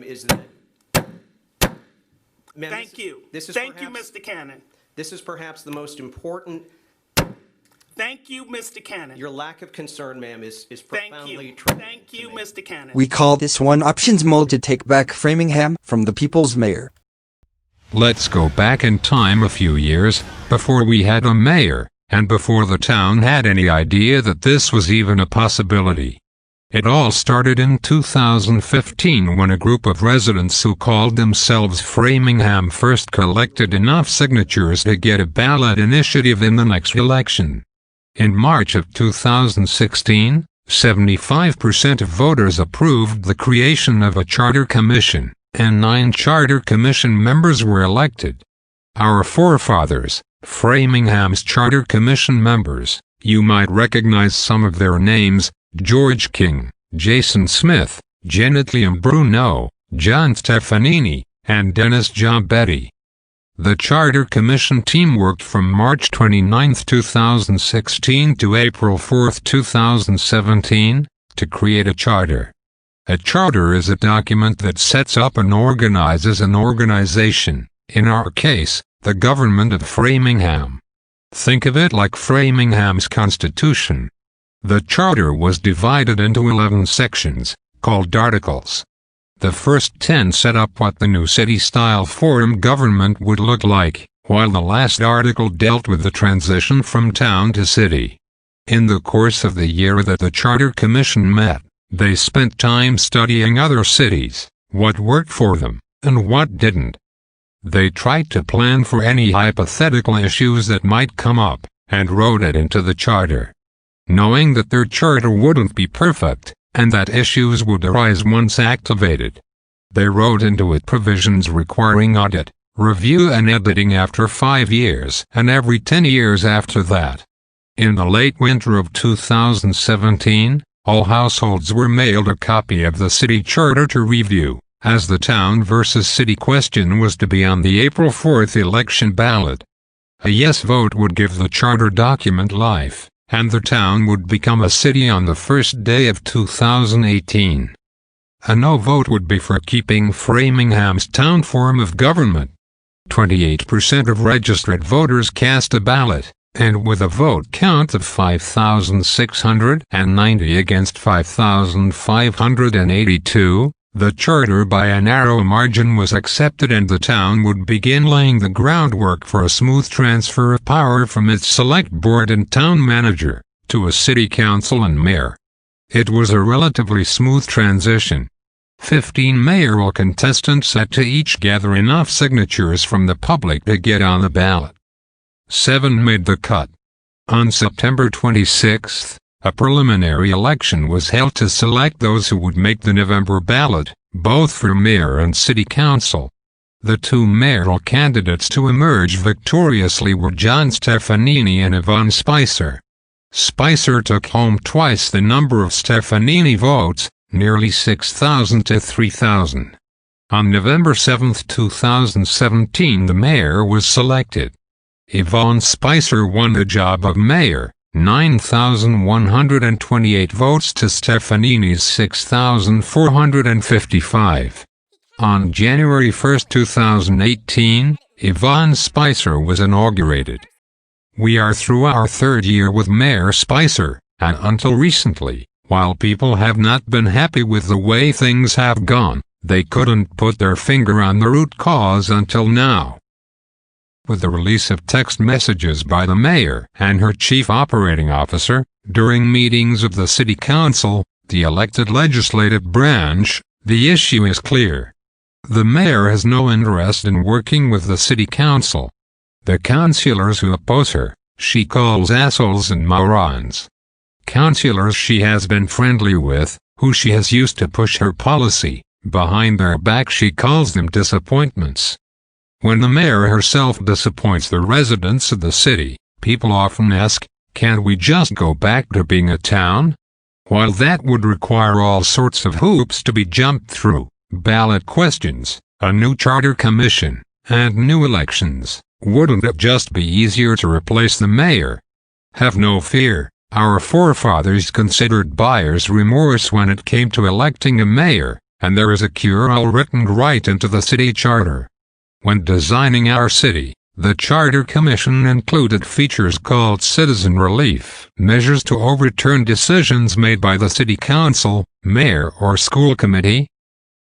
is that... Ma'am, Thank you. This is Thank you, perhaps- Mr. Cannon. This is perhaps the most important... Thank you, Mr. Cannon. Your lack of concern, ma'am, is Thank profoundly you. troubling. Thank you, Mr. Cannon. We call this one options mode to take back Framingham from the people's mayor. Let's go back in time a few years, before we had a mayor, and before the town had any idea that this was even a possibility. It all started in 2015 when a group of residents who called themselves Framingham first collected enough signatures to get a ballot initiative in the next election. In March of 2016, 75% of voters approved the creation of a charter commission, and 9 charter commission members were elected. Our forefathers, Framingham's charter commission members, you might recognize some of their names: George King, Jason Smith, Janet Liam Bruno, John Stefanini, and Dennis Giambetti. The Charter Commission team worked from March 29, 2016 to April 4, 2017, to create a charter. A charter is a document that sets up and organizes an organization, in our case, the government of Framingham. Think of it like Framingham's constitution. The charter was divided into 11 sections, called articles. The first 10 set up what the new city-style form government would look like, while the last article dealt with the transition from town to city. In the course of the year that the Charter Commission met, they spent time studying other cities, what worked for them, and what didn't. They tried to plan for any hypothetical issues that might come up, and wrote it into the charter. Knowing that their charter wouldn't be perfect, and that issues would arise once activated, they wrote into it provisions requiring audit, review and editing after 5 years and every 10 years after that. In the late winter of 2017, all households were mailed a copy of the city charter to review, as the town versus city question was to be on the April 4th election ballot. A yes vote would give the charter document life, and the town would become a city on the first day of 2018. A no vote would be for keeping Framingham's town form of government. 28% of registered voters cast a ballot, and with a vote count of 5,690 against 5,582, the charter by a narrow margin was accepted, and the town would begin laying the groundwork for a smooth transfer of power from its select board and town manager, to a city council and mayor. It was a relatively smooth transition. 15 mayoral contestants had to each gather enough signatures from the public to get on the ballot. 7 made the cut. On September 26, a preliminary election was held to select those who would make the November ballot, both for mayor and city council. The 2 mayoral candidates to emerge victoriously were John Stefanini and Yvonne Spicer. Spicer took home twice the number of Stefanini votes, nearly 6,000 to 3,000. On November 7, 2017, the mayor was selected. Yvonne Spicer won the job of mayor, 9,128 votes to Stefanini's 6,455. On January 1, 2018, Yvonne Spicer was inaugurated. We are through our 3rd year with Mayor Spicer, and until recently, while people have not been happy with the way things have gone, they couldn't put their finger on the root cause until now. With the release of text messages by the mayor and her chief operating officer, during meetings of the city council, the elected legislative branch, the issue is clear. The mayor has no interest in working with the city council. The councillors who oppose her, she calls assholes and morons. Councillors she has been friendly with, who she has used to push her policy, behind their back she calls them disappointments. When the mayor herself disappoints the residents of the city, people often ask, can't we just go back to being a town? While that would require all sorts of hoops to be jumped through, ballot questions, a new charter commission, and new elections, wouldn't it just be easier to replace the mayor? Have no fear, our forefathers considered buyer's remorse when it came to electing a mayor, and there is a cure-all written right into the city charter. When designing our city, the Charter Commission included features called citizen relief measures to overturn decisions made by the city council, mayor, or school committee.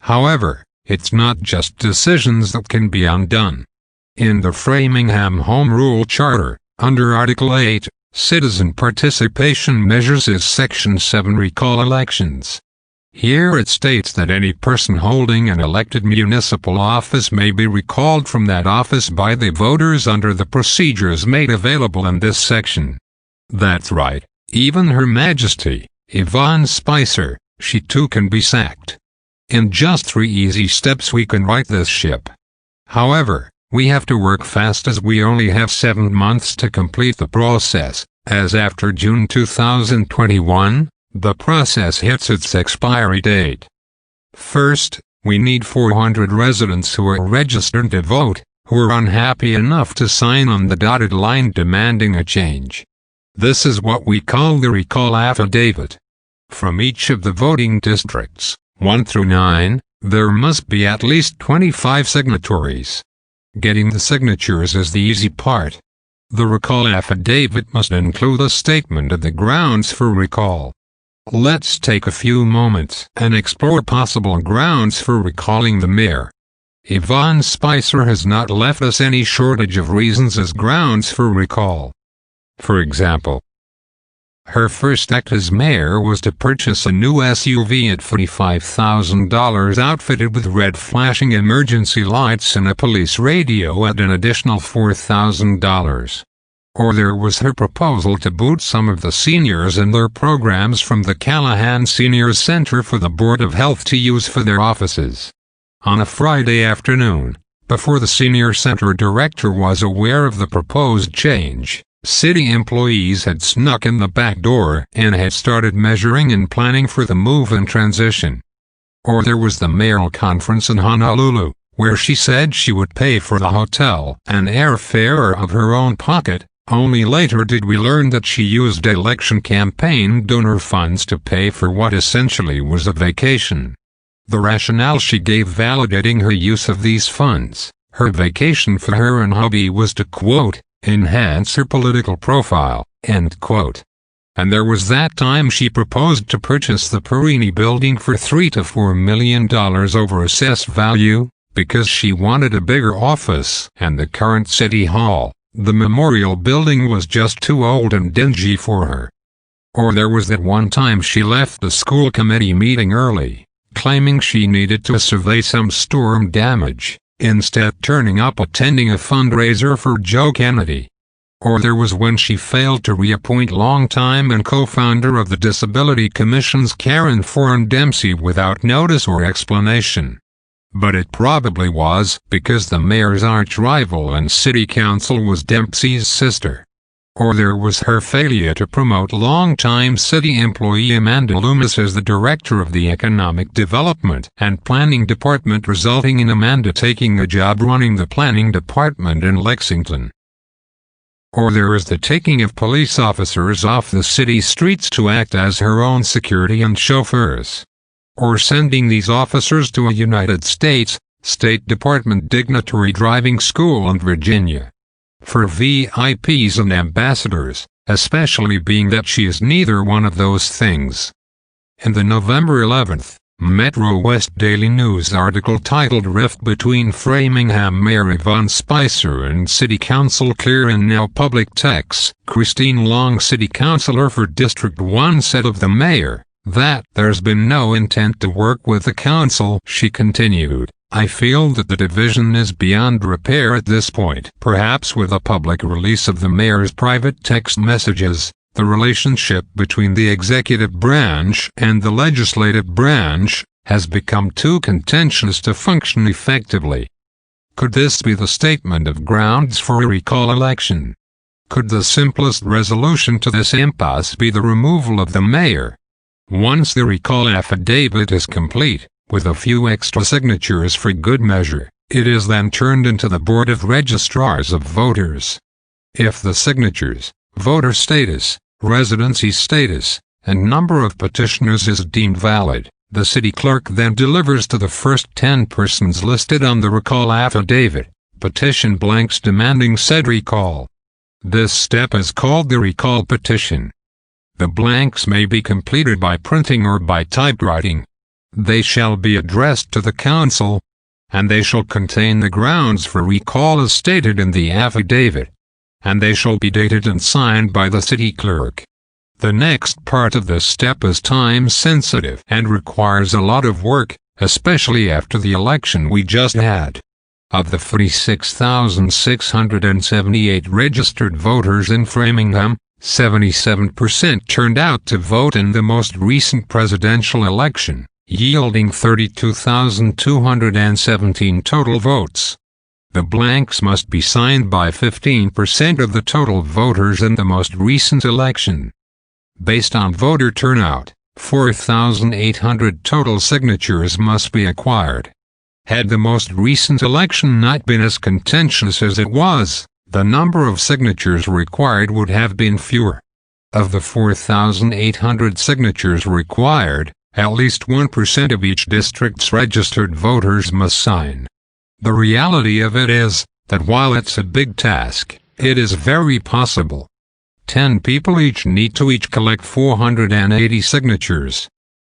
However, it's not just decisions that can be undone. In the Framingham Home Rule Charter, under Article 8, Citizen Participation Measures is Section 7 Recall Elections. Here it states that any person holding an elected municipal office may be recalled from that office by the voters under the procedures made available in this section. That's right, even Her Majesty, Yvonne Spicer, she too can be sacked. In just 3 easy steps we can right this ship. However, we have to work fast as we only have 7 months to complete the process, as after June 2021, the process hits its expiry date. First, we need 400 residents who are registered to vote, who are unhappy enough to sign on the dotted line demanding a change. This is what we call the recall affidavit. From each of the voting districts, 1 through 9, there must be at least 25 signatories. Getting the signatures is the easy part. The recall affidavit must include a statement of the grounds for recall. Let's take a few moments and explore possible grounds for recalling the mayor. Yvonne Spicer has not left us any shortage of reasons as grounds for recall. For example, her first act as mayor was to purchase a new SUV at $45,000 outfitted with red flashing emergency lights and a police radio at an additional $4,000. Or there was her proposal to boot some of the seniors and their programs from the Callahan Seniors Center for the Board of Health to use for their offices. On a Friday afternoon, before the Senior Center director was aware of the proposed change, city employees had snuck in the back door and had started measuring and planning for the move and transition. Or there was the mayoral conference in Honolulu, where she said she would pay for the hotel and airfare of her own pocket. Only later did we learn that she used election campaign donor funds to pay for what essentially was a vacation. The rationale she gave validating her use of these funds, her vacation for her and hubby was to, quote, enhance her political profile, end quote. And there was that time she proposed to purchase the Perini building for $3 to $4 million over assessed value, because she wanted a bigger office and the current city hall. The memorial building was just too old and dingy for her. Or there was that one time she left the school committee meeting early, claiming she needed to survey some storm damage, instead turning up attending a fundraiser for Joe Kennedy. Or there was when she failed to reappoint longtime and co-founder of the Disability Commission's Karen Foran Dempsey without notice or explanation. But it probably was because the mayor's arch-rival and city council was Dempsey's sister. Or there was her failure to promote longtime city employee Amanda Loomis as the director of the Economic Development and Planning Department, resulting in Amanda taking a job running the planning department in Lexington. Or there is the taking of police officers off the city streets to act as her own security and chauffeurs. Or sending these officers to a United States State Department dignitary driving school in Virginia. For VIPs and ambassadors, especially being that she is neither one of those things. In the November 11th, Metro West Daily News article titled Rift Between Framingham Mayor Yvonne Spicer and City Council Clear in Now Public Texts, Christine Long, City Councilor for District 1, said of the mayor that there's been no intent to work with the council. She continued, I feel that the division is beyond repair at this point. Perhaps with a public release of the mayor's private text messages, the relationship between the executive branch and the legislative branch has become too contentious to function effectively. Could this be the statement of grounds for a recall election? Could the simplest resolution to this impasse be the removal of the mayor? Once the recall affidavit is complete, with a few extra signatures for good measure, it is then turned into the Board of Registrars of Voters. If the signatures, voter status, residency status, and number of petitioners is deemed valid, The city clerk then delivers to the first 10 persons listed on the recall affidavit petition blanks demanding said recall. This step is called the recall petition. The blanks may be completed by printing or by typewriting. They shall be addressed to the council, and they shall contain the grounds for recall as stated in the affidavit, and they shall be dated and signed by the city clerk. The next part of this step is time-sensitive and requires a lot of work, especially after the election we just had. Of the 46,678 registered voters in Framingham, 77% turned out to vote in the most recent presidential election, yielding 32,217 total votes. The blanks must be signed by 15% of the total voters in the most recent election. Based on voter turnout, 4,800 total signatures must be acquired. Had the most recent election not been as contentious as it was, the number of signatures required would have been fewer. Of the 4,800 signatures required, at least 1% of each district's registered voters must sign. The reality of it is that while it's a big task, it is very possible. 10 people each need to collect 480 signatures.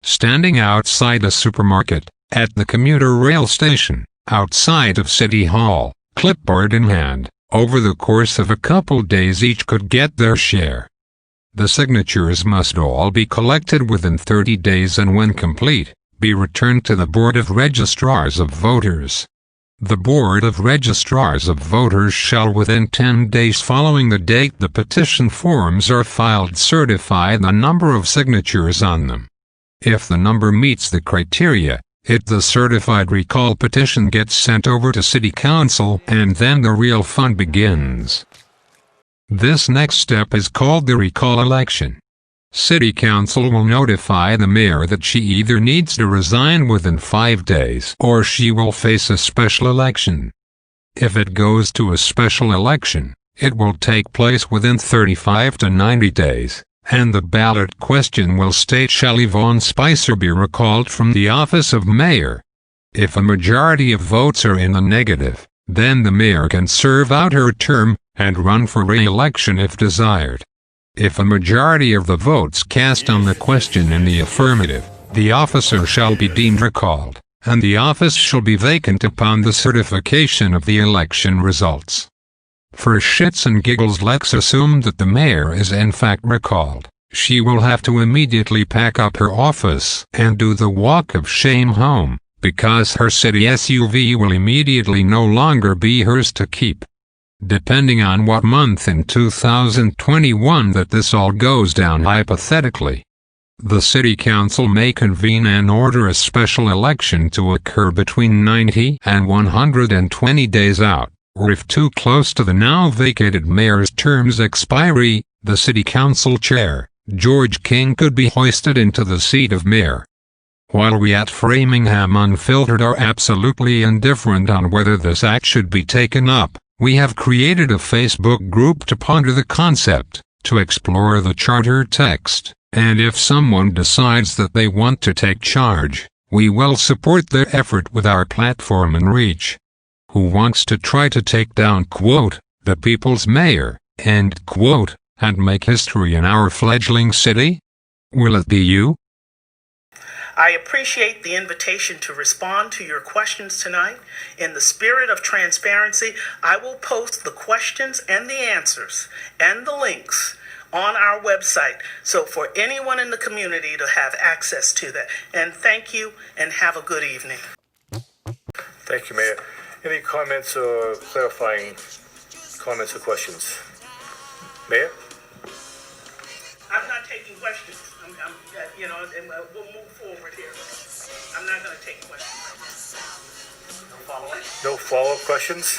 Standing outside a supermarket, at the commuter rail station, outside of City Hall, clipboard in hand, over the course of a couple days each could get their share. The signatures must all be collected within 30 days and when complete, be returned to the Board of Registrars of Voters. The Board of Registrars of Voters shall within 10 days following the date the petition forms are filed certify the number of signatures on them. If the number meets the criteria, the certified recall petition gets sent over to City Council and then the real fun begins. This next step is called the recall election. City Council will notify the mayor that she either needs to resign within 5 days or she will face a special election. If it goes to a special election, it will take place within 35 to 90 days. And the ballot question will state shall Yvonne Spicer be recalled from the office of mayor? If a majority of votes are in the negative, then the mayor can serve out her term and run for re-election if desired. If a majority of the votes cast on the question in the affirmative, the officer shall be deemed recalled, and the office shall be vacant upon the certification of the election results. For shits and giggles, let's assume that the mayor is in fact recalled. She will have to immediately pack up her office and do the walk of shame home, because her city SUV will immediately no longer be hers to keep. Depending on what month in 2021 that this all goes down hypothetically, the City Council may convene and order a special election to occur between 90 and 120 days out. Or if too close to the now vacated mayor's term's expiry, the City Council Chair, George King, could be hoisted into the seat of mayor. While we at Framingham Unfiltered are absolutely indifferent on whether this act should be taken up, we have created a Facebook group to ponder the concept, to explore the charter text, and if someone decides that they want to take charge, we will support their effort with our platform and reach. Who wants to try to take down, quote, the people's mayor, end quote, and make history in our fledgling city? Will it be you? I appreciate the invitation to respond to your questions tonight. In the spirit of transparency, I will post the questions and the answers and the links on our website, so for anyone in the community to have access to that. And thank you, and have a good evening. Thank you, Mayor. Any comments or clarifying comments or questions? Mayor? I'm not taking questions. And we'll move forward here. I'm not going to take questions. No follow-up? No follow-up questions?